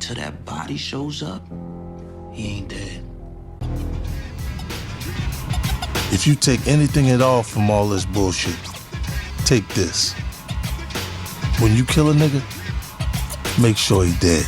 till that body shows up, he ain't dead. If you take anything at all from all this bullshit, take this. When you kill a nigga, make sure he dead.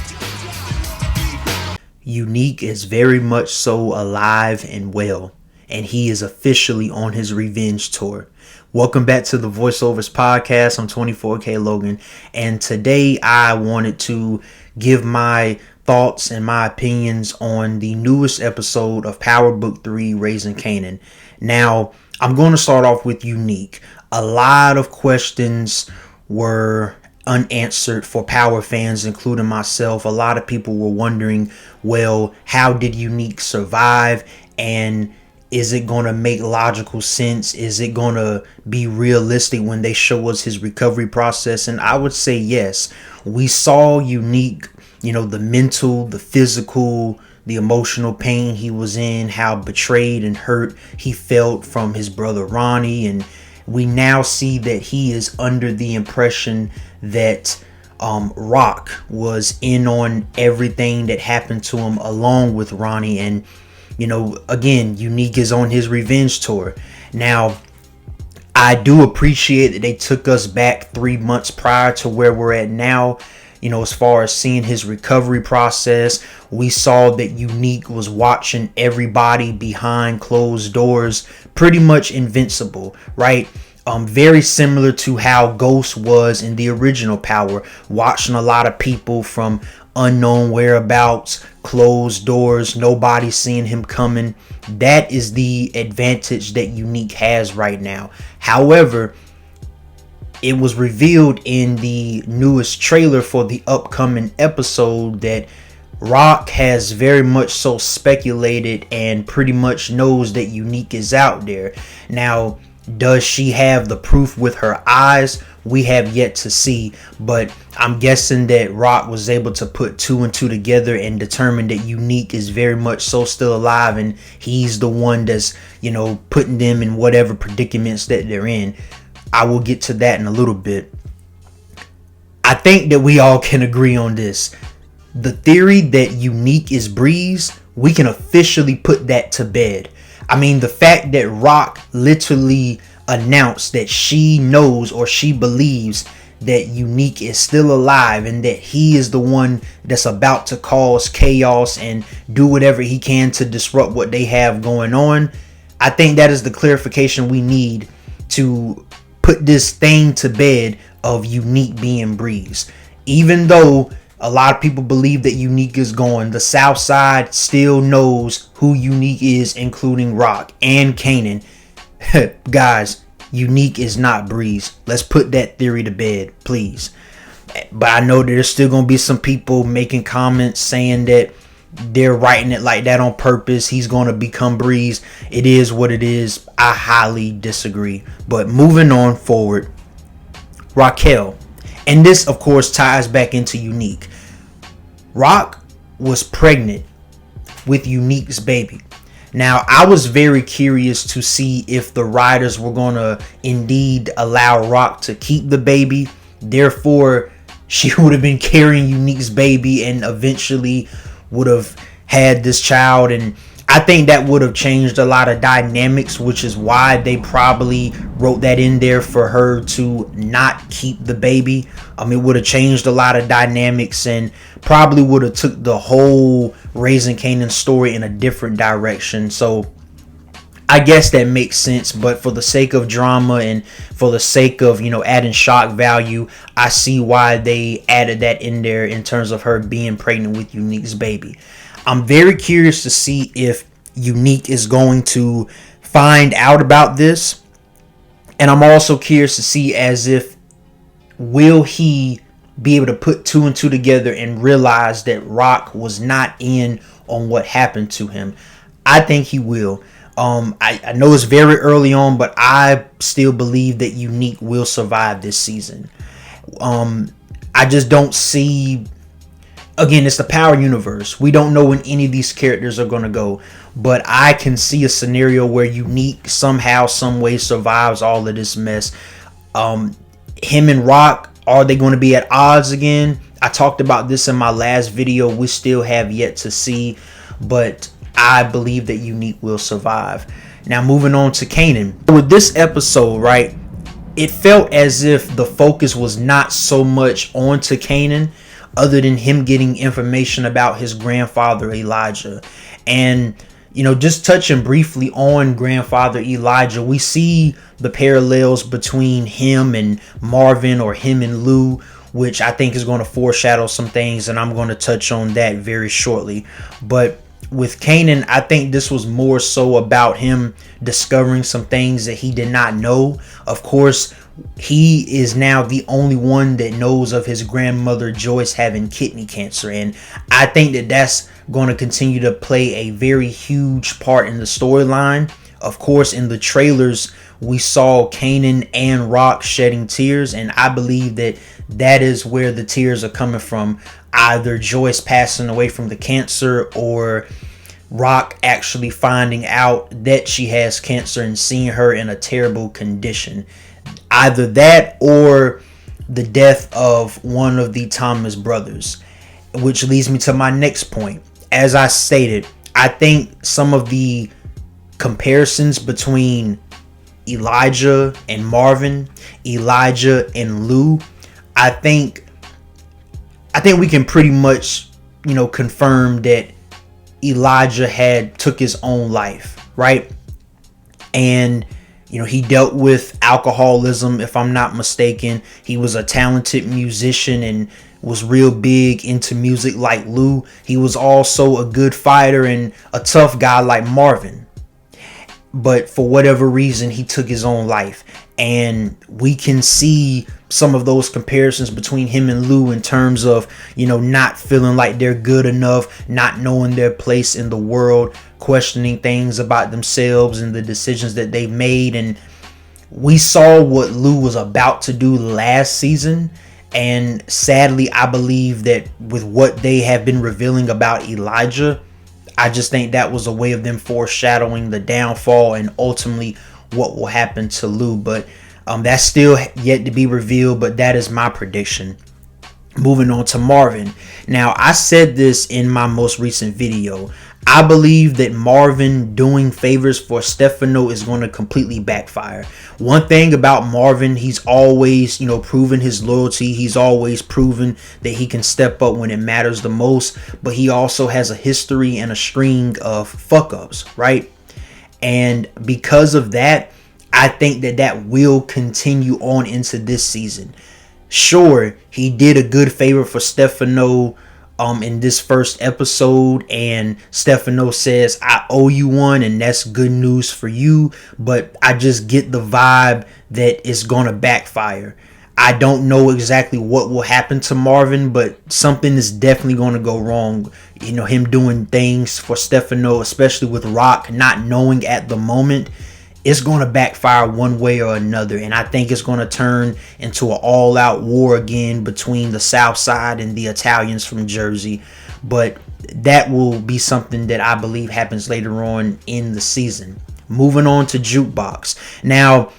Unique is very much so alive and well, and he is officially on his revenge tour. Welcome back to the Voiceovers Podcast. I'm 24K Logan, and today I wanted to give my thoughts and my opinions on the newest episode of Power Book 3, Raising Kanan. Now, I'm going to start off with Unique. A lot of questions were unanswered for Power fans, including myself. A lot of people were wondering, well, how did Unique survive? And is it going to make logical sense? Is it going to be realistic when they show us his recovery process? And I would say yes. We saw Unique, the mental, the physical, the emotional pain he was in, how betrayed and hurt he felt from his brother Ronnie. And we now see that he is under the impression that Rock was in on everything that happened to him along with Ronnie. And again, Unique is on his revenge tour. Now, I do appreciate that they took us back 3 months prior to where we're at now. As far as seeing his recovery process, we saw that Unique was watching everybody behind closed doors, pretty much invincible, right? Very similar to how Ghost was in the original Power, watching a lot of people from unknown whereabouts, closed doors, nobody seeing him coming. That is the advantage that Unique has right now. However, it was revealed in the newest trailer for the upcoming episode that Rock has very much so speculated and pretty much knows that Unique is out there. Now, does she have the proof with her eyes? We have yet to see, but I'm guessing that Rock was able to put 2 and 2 together and determine that Unique is very much so still alive, and he's the one that's, putting them in whatever predicaments that they're in. I will get to that in a little bit. I think that we all can agree on this. The theory that Unique is Breeze, we can officially put that to bed. I mean, the fact that Rock literally announced that she knows or she believes that Unique is still alive and that he is the one that's about to cause chaos and do whatever he can to disrupt what they have going on. I think that is the clarification we need to put this thing to bed of Unique being Breeze. Even though a lot of people believe that Unique is gone, the South Side still knows who Unique is, including Rock and Kanan. Guys, Unique is not Breeze. Let's put that theory to bed, please. But I know that there's still going to be some people making comments saying that they're writing it like that on purpose. He's going to become Breeze. It is what it is. I highly disagree. But moving on forward, Raquel. And this, of course, ties back into Unique. Rock was pregnant with Unique's baby. Now, I was very curious to see if the writers were going to indeed allow Rock to keep the baby. Therefore, she would have been carrying Unique's baby and eventually would have had this child. And I think that would have changed a lot of dynamics, which is why they probably wrote that in there for her to not keep the baby. It would have changed a lot of dynamics and probably would have took the whole Raising Kanan story in a different direction. So I guess that makes sense, but for the sake of drama and for the sake of, adding shock value, I see why they added that in there in terms of her being pregnant with Unique's baby. I'm very curious to see if Unique is going to find out about this. And I'm also curious to see will he be able to put 2 and 2 together and realize that Rock was not in on what happened to him. I think he will. I know it's very early on, but I still believe that Unique will survive this season. I just don't see... Again, it's the Power universe. We don't know when any of these characters are going to go. But I can see a scenario where Unique somehow, some way survives all of this mess. Him and Rock Are they going to be at odds again? I talked about this in my last video. We still have yet to see, but I believe that Unique will survive. Now moving on to Kanan. With this episode, right, it felt as if the focus was not so much onto Kanan, other than him getting information about his grandfather Elijah. And just touching briefly on grandfather Elijah, we see the parallels between him and Marvin, or him and Lou, which I think is going to foreshadow some things, and I'm going to touch on that very shortly. But with Kanan, I think this was more so about him discovering some things that he did not know. Of course, he is now the only one that knows of his grandmother Joyce having kidney cancer, and I think that that's going to continue to play a very huge part in the storyline. Of course, in the trailers, we saw Kanan and Rock shedding tears, and I believe that that is where the tears are coming from. Either Joyce passing away from the cancer, or Rock actually finding out that she has cancer and seeing her in a terrible condition. Either that, or the death of one of the Thomas brothers. Which leads me to my next point. As I stated, I think some of the comparisons between Elijah and Marvin, Elijah and Lou, I think we can pretty much, confirm that Elijah had took his own life, right? And he dealt with alcoholism, if I'm not mistaken. He was a talented musician and was real big into music like Lou. He was also a good fighter and a tough guy like Marvin. But for whatever reason, he took his own life. And we can see some of those comparisons between him and Lou in terms of, not feeling like they're good enough, not knowing their place in the world, questioning things about themselves and the decisions that they made. And we saw what Lou was about to do last season. And sadly, I believe that with what they have been revealing about Elijah, I just think that was a way of them foreshadowing the downfall and ultimately what will happen to Lou. But that's still yet to be revealed, but that is my prediction. Moving on to Marvin. Now, I said this in my most recent video. I believe that Marvin doing favors for Stefano is going to completely backfire. One thing about Marvin, he's always, proven his loyalty. He's always proven that he can step up when it matters the most. But he also has a history and a string of fuck-ups, right? And because of that, I think that will continue on into this season. Sure, he did a good favor for Stefano in this first episode, and Stefano says, I owe you one, and that's good news for you. But I just get the vibe that it's gonna backfire. I don't know exactly what will happen to Marvin, but something is definitely going to go wrong. Him doing things for Stefano, especially with Rock, not knowing at the moment, it's going to backfire one way or another. And I think it's going to turn into an all-out war again between the South Side and the Italians from Jersey. But that will be something that I believe happens later on in the season. Moving on to Jukebox. Now,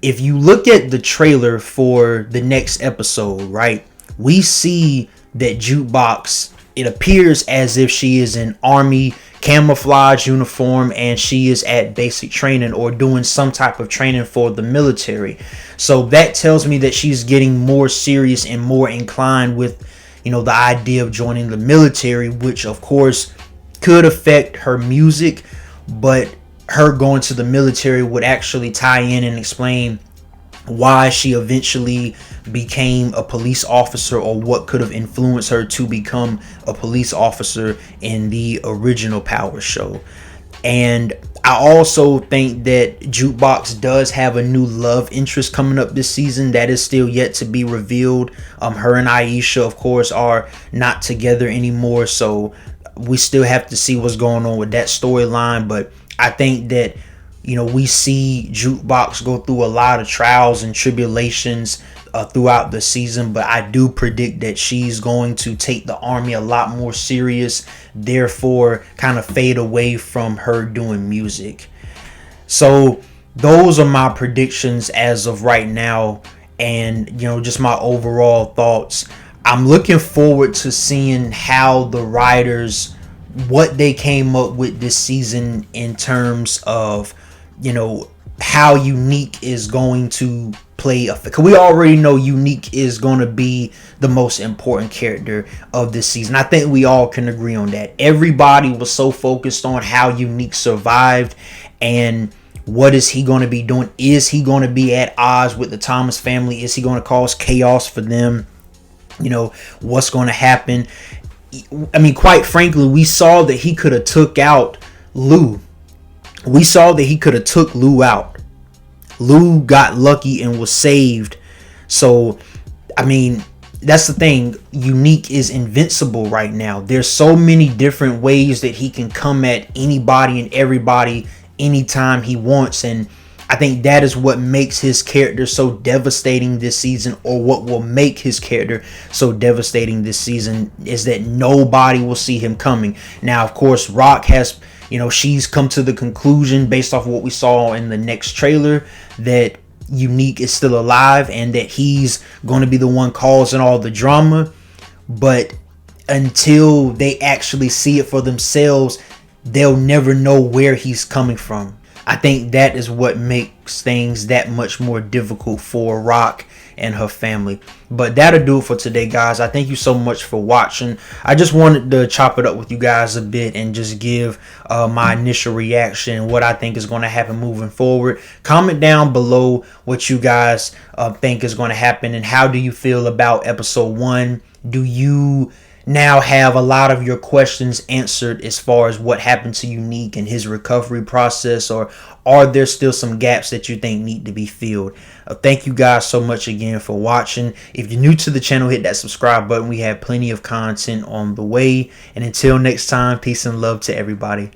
if you look at the trailer for the next episode, right, we see that Jukebox, it appears as if she is in Army camouflage uniform and she is at basic training or doing some type of training for the military. So that tells me that she's getting more serious and more inclined with, the idea of joining the military, which of course could affect her music, but her going to the military would actually tie in and explain why she eventually became a police officer, or what could have influenced her to become a police officer in the original Power show. And I also think that Jukebox does have a new love interest coming up this season that is still yet to be revealed. Her and Aisha, of course, are not together anymore, so we still have to see what's going on with that storyline. But I think that we see Jukebox go through a lot of trials and tribulations throughout the season, but I do predict that she's going to take the Army a lot more serious, therefore kind of fade away from her doing music. So those are my predictions as of right now. and just my overall thoughts. I'm looking forward to seeing how the writers, what they came up with this season in terms of how Unique is going to play. Because we already know Unique is going to be the most important character of this season. I think we all can agree on that. Everybody was so focused on how Unique survived and what is he going to be doing. Is he going to be at odds with the Thomas family? Is he going to cause chaos for them? What's going to happen? I mean, quite frankly, we saw that he could have took out Lou. We saw that he could have took Lou out. Lou got lucky and was saved. So, I mean, that's the thing. Unique is invincible right now. There's so many different ways that he can come at anybody and everybody anytime he wants. And I think that is what makes his character so devastating this season, or what will make his character so devastating this season, is that nobody will see him coming. Now, of course, Rock has, she's come to the conclusion based off of what we saw in the next trailer that Unique is still alive and that he's going to be the one causing all the drama. But until they actually see it for themselves, they'll never know where he's coming from. I think that is what makes things that much more difficult for Rock and her family. But that'll do it for today, guys. I thank you so much for watching. I just wanted to chop it up with you guys a bit and just give my initial reaction, what I think is going to happen moving forward. Comment down below what you guys think is going to happen, and how do you feel about episode 1? Do you now have a lot of your questions answered as far as what happened to Unique and his recovery process, or are there still some gaps that you think need to be filled? Thank you guys so much again for watching. If you're new to the channel, hit that subscribe button. We have plenty of content on the way. And until next time, peace and love to everybody.